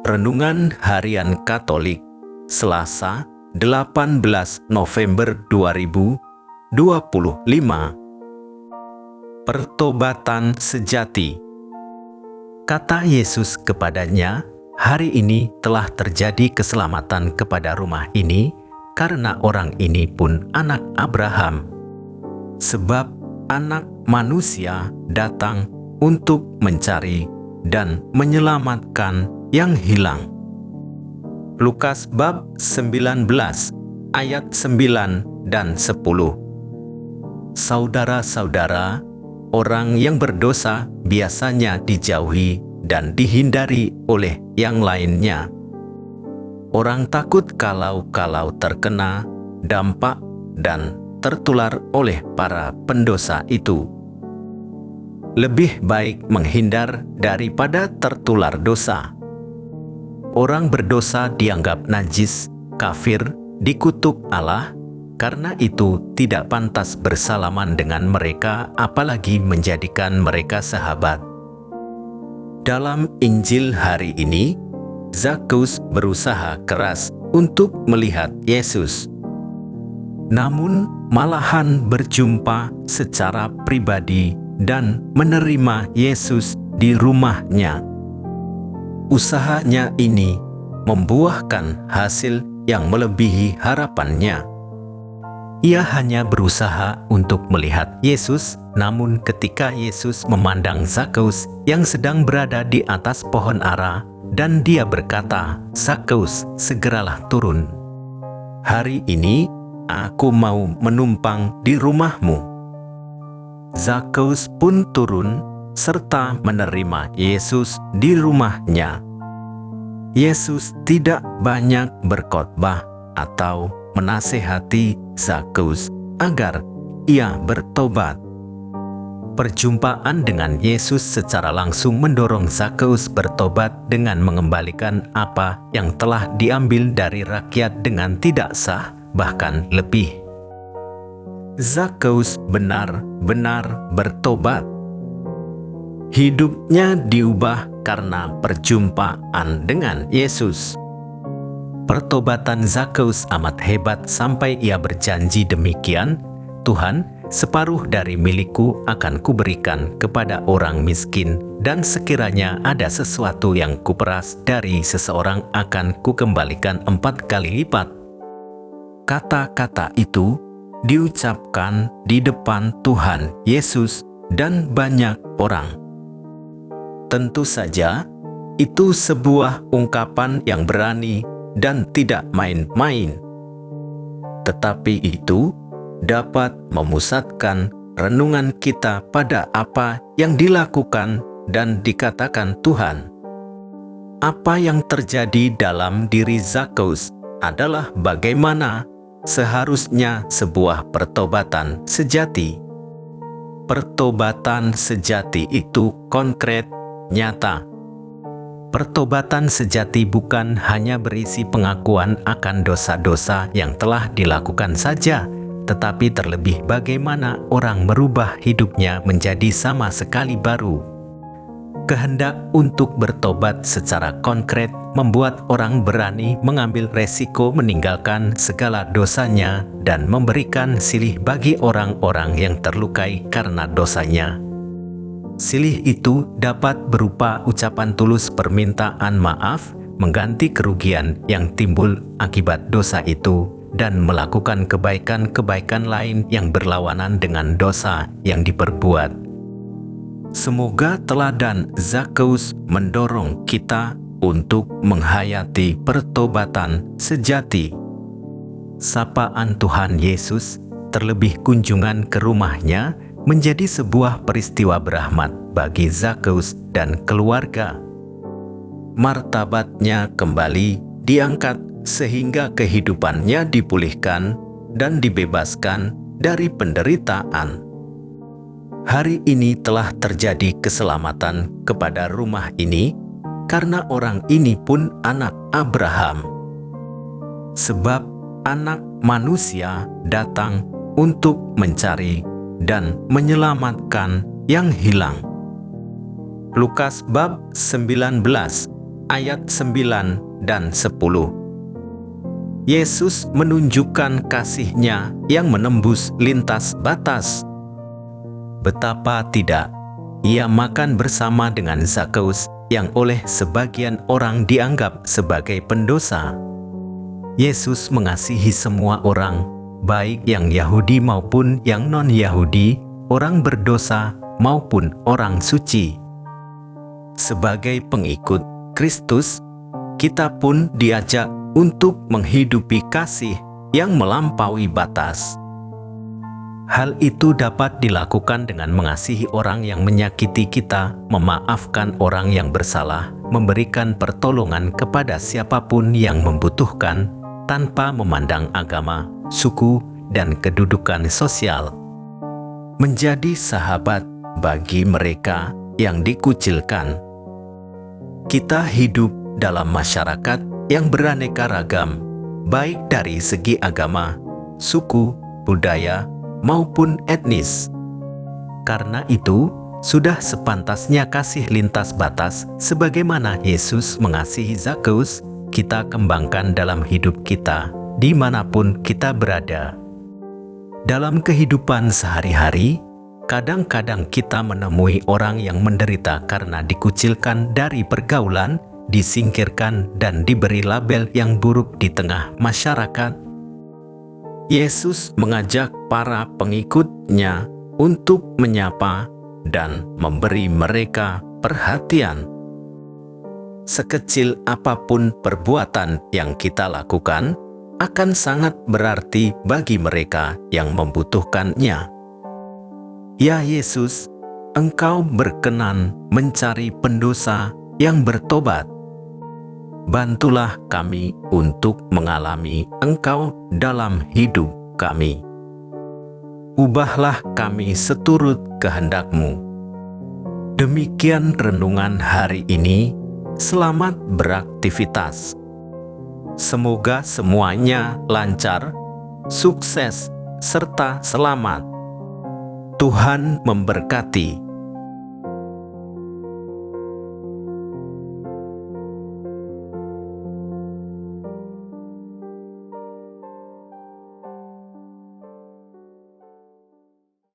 Renungan Harian Katolik, Selasa, 18 November 2025. Pertobatan sejati. Kata Yesus kepadanya, "Hari ini telah terjadi keselamatan kepada rumah ini, karena orang ini pun anak Abraham. Sebab Anak Manusia datang untuk mencari dan menyelamatkan yang hilang." Lukas bab 19 ayat 9 dan 10. Saudara-saudara, orang yang berdosa biasanya dijauhi dan dihindari oleh yang lainnya. Orang takut kalau terkena dampak dan tertular oleh para pendosa itu. Lebih baik menghindar daripada tertular dosa. Orang berdosa dianggap najis, kafir, dikutuk Allah, karena itu tidak pantas bersalaman dengan mereka, apalagi menjadikan mereka sahabat. Dalam Injil hari ini, Zakheus berusaha keras untuk melihat Yesus. Namun malahan berjumpa secara pribadi dan menerima Yesus di rumahnya. Usahanya ini membuahkan hasil yang melebihi harapannya. Ia hanya berusaha untuk melihat Yesus, namun ketika Yesus memandang Zakheus yang sedang berada di atas pohon ara, dan dia berkata, "Zakheus, segeralah turun. Hari ini aku mau menumpang di rumahmu." Zakheus pun turun serta menerima Yesus di rumahnya. Yesus tidak banyak berkhotbah atau menasehati Zakheus agar ia bertobat. Perjumpaan dengan Yesus secara langsung mendorong Zakheus bertobat dengan mengembalikan apa yang telah diambil dari rakyat dengan tidak sah, bahkan lebih. Zakheus benar-benar bertobat. Hidupnya diubah karena perjumpaan dengan Yesus. Pertobatan Zakheus amat hebat sampai ia berjanji demikian, "Tuhan, separuh dari milikku akan kuberikan kepada orang miskin, dan sekiranya ada sesuatu yang kuperas dari seseorang akan kukembalikan 4 kali lipat." Kata-kata itu diucapkan di depan Tuhan Yesus dan banyak orang. Tentu saja, itu sebuah ungkapan yang berani dan tidak main-main. Tetapi itu dapat memusatkan renungan kita pada apa yang dilakukan dan dikatakan Tuhan. Apa yang terjadi dalam diri Zakheus adalah bagaimana seharusnya sebuah pertobatan sejati. Pertobatan sejati itu konkret, nyata. Pertobatan sejati bukan hanya berisi pengakuan akan dosa-dosa yang telah dilakukan saja, tetapi terlebih bagaimana orang merubah hidupnya menjadi sama sekali baru. Kehendak untuk bertobat secara konkret membuat orang berani mengambil resiko meninggalkan segala dosanya dan memberikan silih bagi orang-orang yang terlukai karena dosanya. Silih itu dapat berupa ucapan tulus permintaan maaf, mengganti kerugian yang timbul akibat dosa itu, dan melakukan kebaikan-kebaikan lain yang berlawanan dengan dosa yang diperbuat. Semoga teladan Zakheus mendorong kita untuk menghayati pertobatan sejati. Sapaan Tuhan Yesus, terlebih kunjungan ke rumahnya, menjadi sebuah peristiwa berahmat bagi Zakheus dan keluarga. Martabatnya kembali diangkat sehingga kehidupannya dipulihkan dan dibebaskan dari penderitaan. Hari ini telah terjadi keselamatan kepada rumah ini, karena orang ini pun anak Abraham. Sebab Anak Manusia datang untuk mencari dan menyelamatkan yang hilang. Lukas bab 19 ayat 9 dan 10. Yesus menunjukkan kasih-Nya yang menembus lintas batas. Betapa tidak, Ia makan bersama dengan Zakheus yang oleh sebagian orang dianggap sebagai pendosa. Yesus mengasihi semua orang, baik yang Yahudi maupun yang non-Yahudi, orang berdosa maupun orang suci. Sebagai pengikut Kristus, kita pun diajak untuk menghidupi kasih yang melampaui batas. Hal itu dapat dilakukan dengan mengasihi orang yang menyakiti kita, memaafkan orang yang bersalah, memberikan pertolongan kepada siapapun yang membutuhkan, tanpa memandang agama, suku, dan kedudukan sosial. Menjadi sahabat bagi mereka yang dikucilkan. Kita hidup dalam masyarakat yang beraneka ragam, baik dari segi agama, suku, budaya, maupun etnis. Karena itu, sudah sepantasnya kasih lintas batas sebagaimana Yesus mengasihi Zakheus, kita kembangkan dalam hidup kita, dimanapun kita berada. Dalam kehidupan sehari-hari, kadang-kadang kita menemui orang yang menderita karena dikucilkan dari pergaulan, disingkirkan dan diberi label yang buruk di tengah masyarakat. Yesus mengajak para pengikut-Nya untuk menyapa dan memberi mereka perhatian. Sekecil apapun perbuatan yang kita lakukan akan sangat berarti bagi mereka yang membutuhkannya. Ya Yesus, Engkau berkenan mencari pendosa yang bertobat. Bantulah kami untuk mengalami Engkau dalam hidup kami. Ubahlah kami seturut kehendak-Mu. Demikian renungan hari ini. Selamat beraktivitas. Semoga semuanya lancar, sukses, serta selamat. Tuhan memberkati.